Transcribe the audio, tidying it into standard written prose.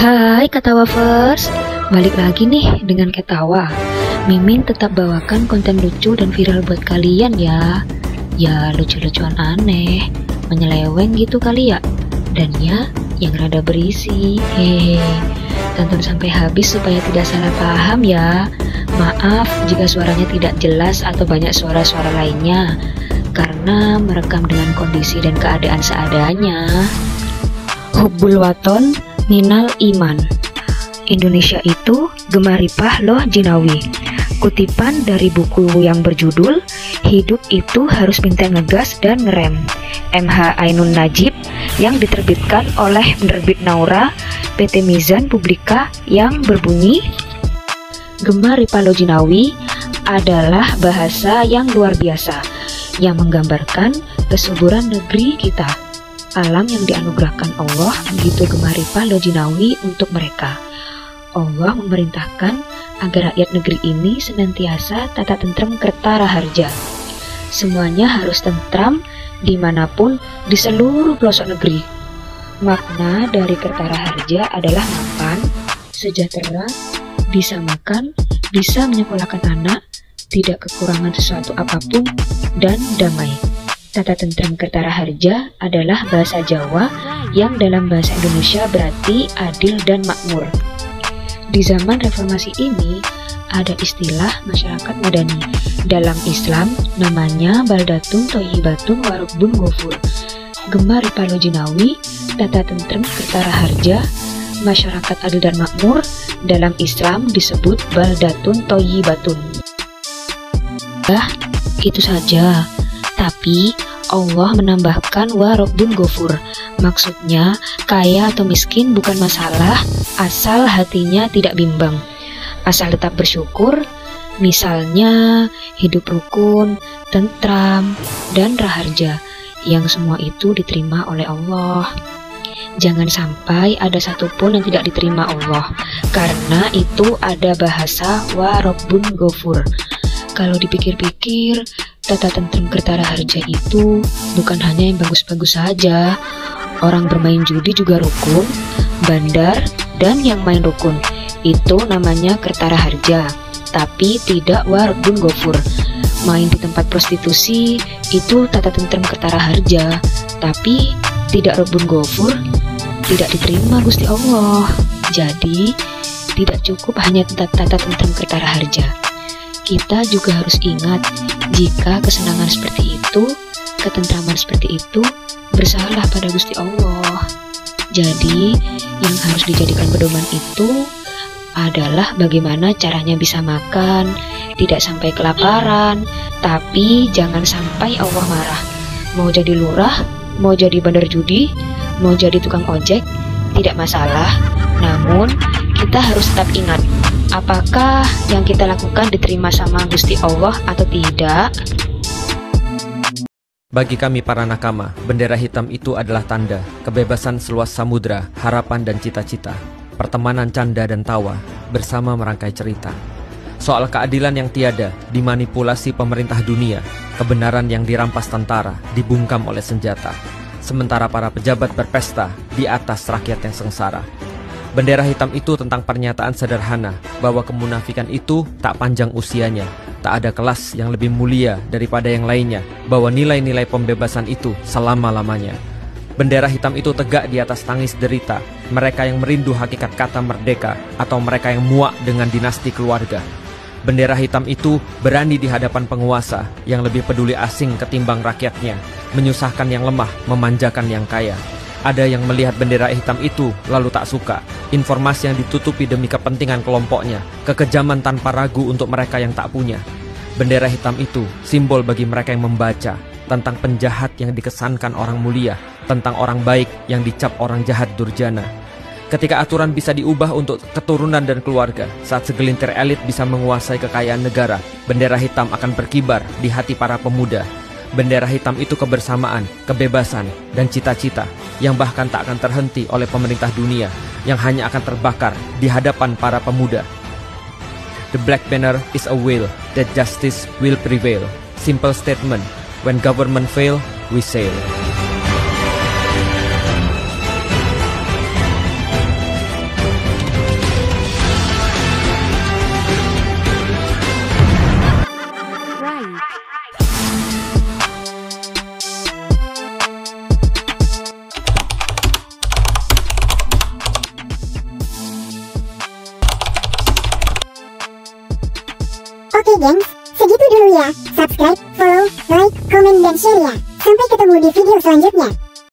Hai Ketawavers, balik lagi nih dengan Ketawa. Mimin tetap bawakan konten lucu dan viral buat kalian ya. Ya lucu-lucuan aneh, menyeleweng gitu kali ya. Dan ya yang rada berisi. Hehe. Tonton sampai habis supaya tidak salah paham ya. Maaf jika suaranya tidak jelas atau banyak suara-suara lainnya, karena merekam dengan kondisi dan keadaan seadanya. Hubbul waton minal iman. Indonesia itu gemaripah loh jinawi. Kutipan dari buku yang berjudul Hidup itu harus pintar ngegas dan ngerem, MH Ainun Najib, yang diterbitkan oleh penerbit Naura PT Mizan Publika, yang berbunyi, gemaripah lo jinawi adalah bahasa yang luar biasa yang menggambarkan kesuburan negeri kita. Alam yang dianugerahkan Allah begitu gemaripah lo jinawi untuk mereka. Allah memerintahkan agar rakyat negeri ini senantiasa tata tentrem kertara harja. Semuanya harus tentram dimanapun di seluruh pelosok negeri. Makna dari kertara harja adalah mapan, sejahtera, bisa makan, bisa menyekolahkan anak, tidak kekurangan sesuatu apapun, dan damai. Tata tentrem kertara harja adalah bahasa Jawa yang dalam bahasa Indonesia berarti adil dan makmur. Di zaman reformasi ini ada istilah masyarakat madani. Dalam Islam namanya baldatun thayyibatun wa rabbun ghafur. Gemaripah lo jinawi, tata tentrem kertara harja, masyarakat adil dan makmur, dalam Islam disebut baldatun thayyibatun. Itu saja. Tapi Allah menambahkan wa rabbun ghafur. Maksudnya kaya atau miskin bukan masalah, asal hatinya tidak bimbang, asal tetap bersyukur. Misalnya hidup rukun, tentram, dan raharja, yang semua itu diterima oleh Allah. Jangan sampai ada satupun yang tidak diterima Allah, karena itu ada bahasa wa rabbun ghafur. Kalau dipikir-pikir, tata tentrem kertara harja itu bukan hanya yang bagus-bagus saja. Orang bermain judi juga rukun, bandar, dan yang main rukun. Itu namanya kertara harja, tapi tidak wa rabbun ghafur. Main di tempat prostitusi itu tata tentrem kertara harja, tapi tidak rabbun ghafur, tidak diterima Gusti Allah. Jadi tidak cukup hanya tata tentrem kertara harja. Kita juga harus ingat, jika kesenangan seperti itu, ketentraman seperti itu bersalah pada Gusti Allah. Jadi yang harus dijadikan pedoman itu adalah bagaimana caranya bisa makan, tidak sampai kelaparan, tapi jangan sampai Allah marah. Mau jadi lurah, mau jadi bandar judi, mau jadi tukang ojek, tidak masalah. Namun kita harus tetap ingat, apakah yang kita lakukan diterima sama Gusti Allah atau tidak? Bagi kami para nakama, bendera hitam itu adalah tanda kebebasan seluas samudra, harapan dan cita-cita. Pertemanan canda dan tawa bersama merangkai cerita. Soal keadilan yang tiada dimanipulasi pemerintah dunia, kebenaran yang dirampas tentara dibungkam oleh senjata. Sementara para pejabat berpesta di atas rakyat yang sengsara. Bendera hitam itu tentang pernyataan sederhana bahwa kemunafikan itu tak panjang usianya, tak ada kelas yang lebih mulia daripada yang lainnya, bahwa nilai-nilai pembebasan itu selama-lamanya. Bendera hitam itu tegak di atas tangis derita mereka yang merindu hakikat kata merdeka atau mereka yang muak dengan dinasti keluarga. Bendera hitam itu berani di hadapan penguasa yang lebih peduli asing ketimbang rakyatnya, menyusahkan yang lemah, memanjakan yang kaya. Ada yang melihat bendera hitam itu lalu tak suka, informasi yang ditutupi demi kepentingan kelompoknya, kekejaman tanpa ragu untuk mereka yang tak punya. Bendera hitam itu simbol bagi mereka yang membaca tentang penjahat yang dikesankan orang mulia, tentang orang baik yang dicap orang jahat durjana. Ketika aturan bisa diubah untuk keturunan dan keluarga, saat segelintir elit bisa menguasai kekayaan negara, bendera hitam akan berkibar di hati para pemuda. Bendera hitam itu kebersamaan, kebebasan, dan cita-cita yang bahkan tak akan terhenti oleh pemerintah dunia, yang hanya akan terbakar di hadapan para pemuda. The black banner is a will that justice will prevail. Simple statement, when government fail, we sail. Oke gengs, segitu dulu ya. Subscribe, follow, like, komen, dan share ya. Sampai ketemu di video selanjutnya.